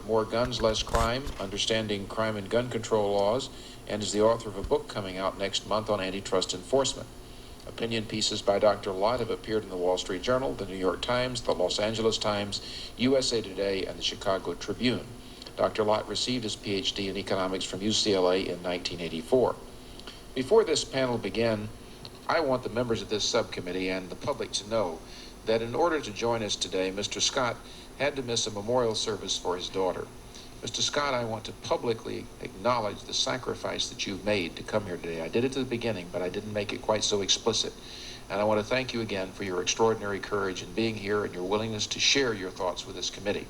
More Guns, Less Crime, Understanding Crime and Gun Control Laws, and is the author of a book coming out next month on antitrust enforcement. Opinion pieces by Dr. Lott have appeared in the Wall Street Journal, the New York Times, the Los Angeles Times, USA Today, and the Chicago Tribune. Dr. Lott received his Ph.D. in economics from UCLA in 1984. Before this panel began, I want the members of this subcommittee and the public to know that in order to join us today, Mr. Scott had to miss a memorial service for his daughter. Mr. Scott, I want to publicly acknowledge the sacrifice that you've made to come here today. I did it at the beginning, but I didn't make it quite so explicit. And I want to thank you again for your extraordinary courage in being here and your willingness to share your thoughts with this committee.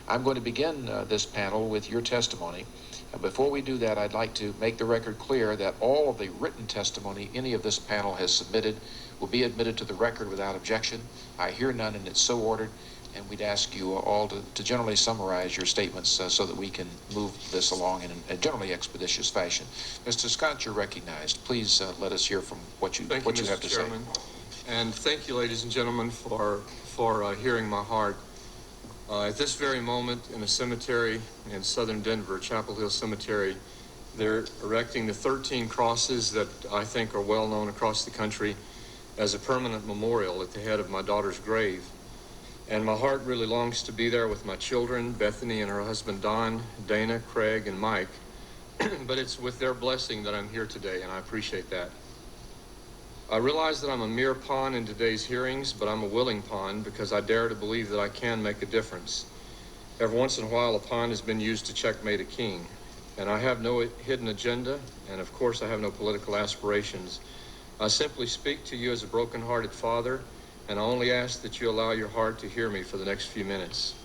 I'm going to begin this panel with your testimony. And before we do that, I'd like to make the record clear that all of the written testimony any of this panel has submitted will be admitted to the record without objection. I hear none, and it's so ordered. And we'd ask you all to generally summarize your statements so that we can move this along in a generally expeditious fashion. Mr. Scott, you're recognized. Please let us hear from what you have to say. And thank you, ladies and gentlemen, for hearing my heart. At this very moment, in a cemetery in southern Denver, Chapel Hill Cemetery, they're erecting the 13 crosses that I think are well known across the country as a permanent memorial at the head of my daughter's grave. And my heart really longs to be there with my children, Bethany and her husband Don, Dana, Craig, and Mike. But it's with their blessing that I'm here today, and I appreciate that. I realize that I'm a mere pawn in today's hearings, but I'm a willing pawn because I dare to believe that I can make a difference. Every once in a while, a pawn has been used to checkmate a king. And I have no hidden agenda, and of course I have no political aspirations. I simply speak to you as a broken-hearted father, and I only ask that you allow your heart to hear me for the next few minutes.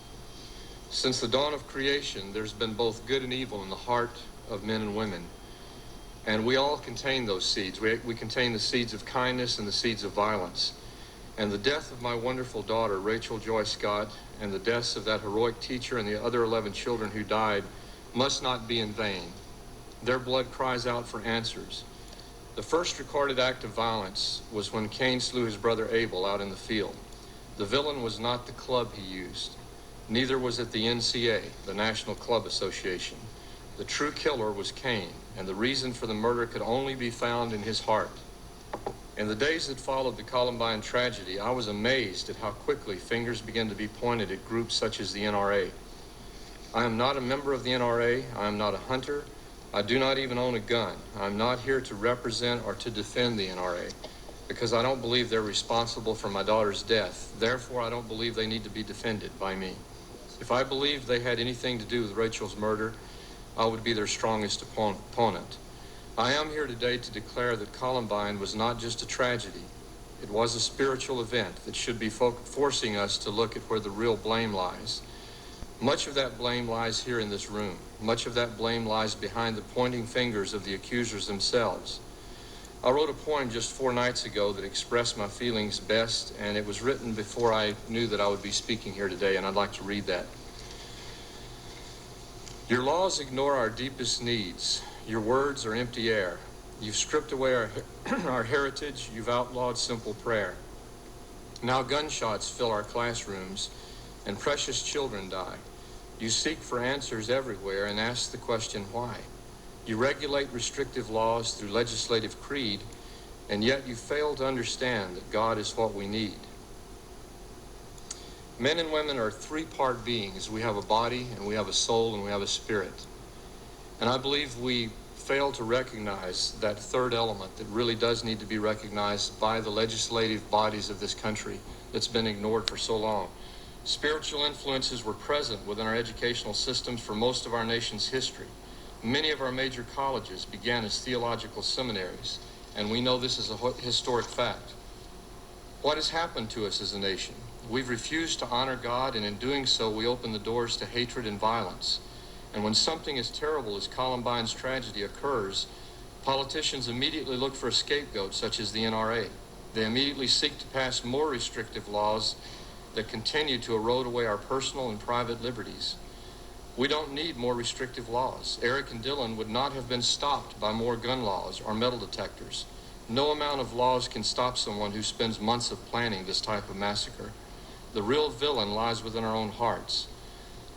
Since the dawn of creation, there's been both good and evil in the heart of men and women. And we all contain those seeds. We contain the seeds of kindness and the seeds of violence. And the death of my wonderful daughter, Rachel Joy Scott, and the deaths of that heroic teacher and the other 11 children who died must not be in vain. Their blood cries out for answers. The first recorded act of violence was when Cain slew his brother Abel out in the field. The villain was not the club he used. Neither was it the NCA, the National Club Association. The true killer was Cain, and the reason for the murder could only be found in his heart. In the days that followed the Columbine tragedy, I was amazed at how quickly fingers began to be pointed at groups such as the NRA. I am not a member of the NRA. I am not a hunter. I do not even own a gun. I'm not here to represent or to defend the NRA because I don't believe they're responsible for my daughter's death. Therefore, I don't believe they need to be defended by me. If I believed they had anything to do with Rachel's murder, I would be their strongest opponent. I am here today to declare that Columbine was not just a tragedy. It was a spiritual event that should be forcing us to look at where the real blame lies. Much of that blame lies here in this room. Much of that blame lies behind the pointing fingers of the accusers themselves. I wrote a poem just 4 nights ago that expressed my feelings best, and it was written before I knew that I would be speaking here today, and I'd like to read that. Your laws ignore our deepest needs. Your words are empty air. You've stripped away our heritage. You've outlawed simple prayer. Now gunshots fill our classrooms, and precious children die. You seek for answers everywhere and ask the question, why? You regulate restrictive laws through legislative creed, and yet you fail to understand that God is what we need. Men and women are 3-part beings. We have a body, and we have a soul, and we have a spirit. And I believe we fail to recognize that third element that really does need to be recognized by the legislative bodies of this country that's been ignored for so long. Spiritual influences were present within our educational systems for most of our nation's history. Many of our major colleges began as theological seminaries, and we know this is a historic fact. What has happened to us as a nation? We've refused to honor God, and in doing so, we open the doors to hatred and violence. And when something as terrible as Columbine's tragedy occurs, politicians immediately look for a scapegoat such as the NRA. They immediately seek to pass more restrictive laws that continue to erode away our personal and private liberties. We don't need more restrictive laws. Eric and Dylan would not have been stopped by more gun laws or metal detectors. No amount of laws can stop someone who spends months of planning this type of massacre. The real villain lies within our own hearts.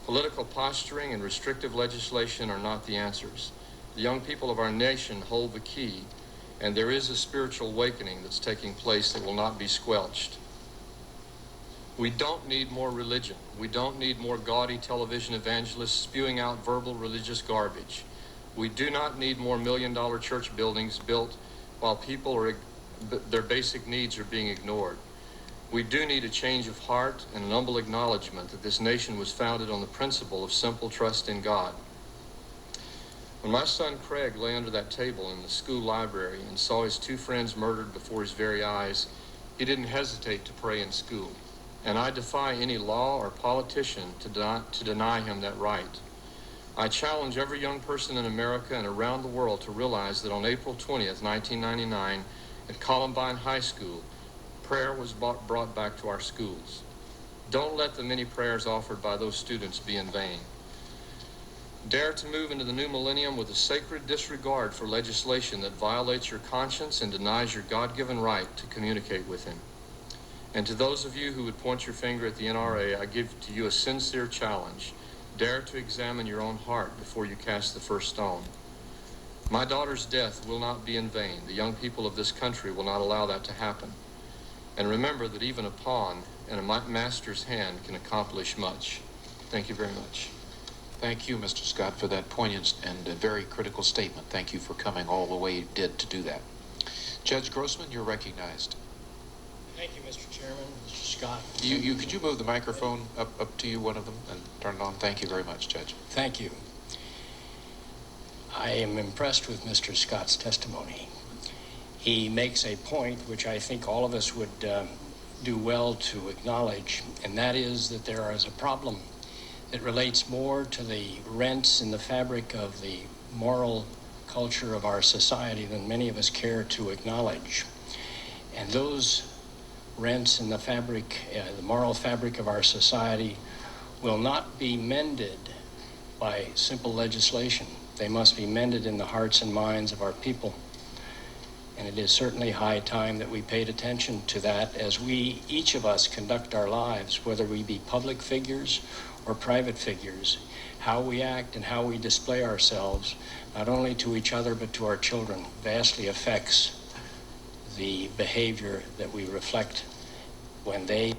Political posturing and restrictive legislation are not the answers. The young people of our nation hold the key, and there is a spiritual awakening that's taking place that will not be squelched. We don't need more religion. We don't need more gaudy television evangelists spewing out verbal religious garbage. We do not need more million-dollar church buildings built while their basic needs are being ignored. We do need a change of heart and an humble acknowledgement that this nation was founded on the principle of simple trust in God. When my son Craig lay under that table in the school library and saw his two friends murdered before his very eyes, he didn't hesitate to pray in school. And I defy any law or politician to deny him that right. I challenge every young person in America and around the world to realize that on April 20th, 1999, at Columbine High School, prayer was brought back to our schools. Don't let the many prayers offered by those students be in vain. Dare to move into the new millennium with a sacred disregard for legislation that violates your conscience and denies your God-given right to communicate with Him. And to those of you who would point your finger at the NRA, I give to you a sincere challenge. Dare to examine your own heart before you cast the first stone. My daughter's death will not be in vain. The young people of this country will not allow that to happen. And remember that even a pawn in a master's hand can accomplish much. Thank you very much. Thank you, Mr. Scott, for that poignant and very critical statement. Thank you for coming all the way you did to do that. Judge Grossman, you're recognized. Thank you, Mr. Chairman, Mr. Scott. Could you move the microphone up to you, one of them, and turn it on? Thank you very much, Judge. Thank you. I am impressed with Mr. Scott's testimony. He makes a point which I think all of us would do well to acknowledge, and that is that there is a problem that relates more to the rents in the fabric of the moral culture of our society than many of us care to acknowledge. And those rents in the fabric, the moral fabric of our society, will not be mended by simple legislation. They must be mended in the hearts and minds of our people. And it is certainly high time that we paid attention to that as we, each of us, conduct our lives, whether we be public figures or private figures. How we act and how we display ourselves, not only to each other but to our children, vastly affects the behavior that we reflect when they